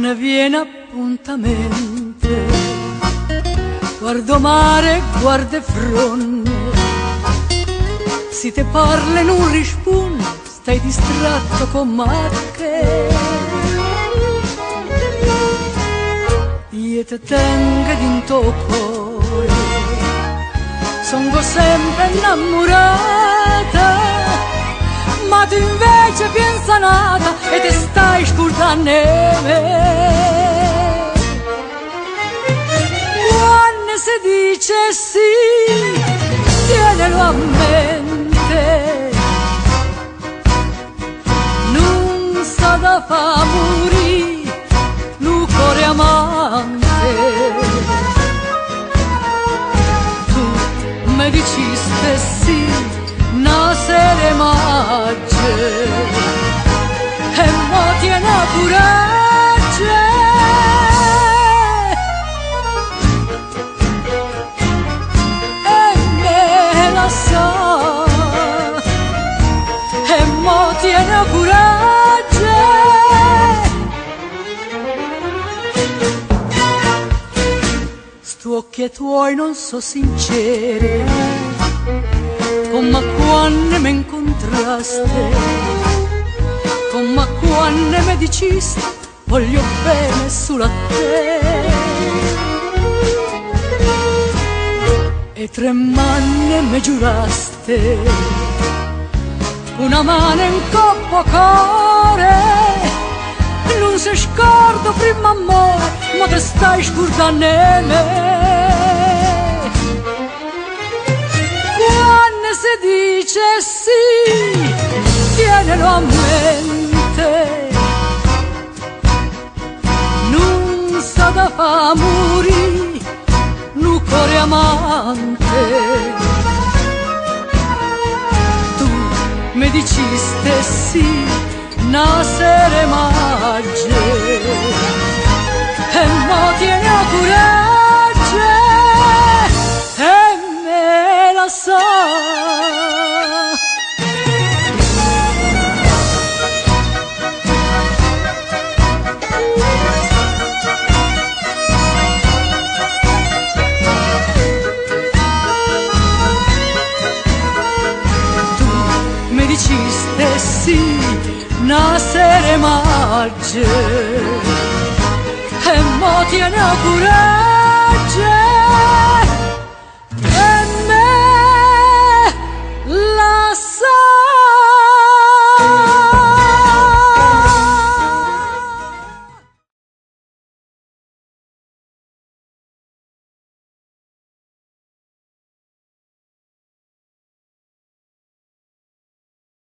ne viene appuntamente, guardo mare, guardo fronte, si te parla e non rispondi, stai distratto con Macche. Io te tengo d'into cuore, sono sempre innamorata, ma tu invece pensa nata e ti stai scordando me. Quando si dice sì, tienilo a mente, non sa da fa morire il cuore amante. Tu mi diciste sì, una sera maggio, e mo tiene coraggio, e me la sa, e mo tiene coraggio. Sti occhi tuoi non so sinceri, come quando mi incontraste, come quando mi diciste voglio bene sulla te. E tremando mi giuraste, una mano in coppa cuore, non si scorda prima amore, ma te stai scordando me. Si dice sì, tienilo a mente, non sa da fa morire il cuore amante. Tu mi diciste sì, una sera maggio, e mo tieni a coraggio, e me la sa. Diciste sì, una sera maggio, e mo tieni a curare.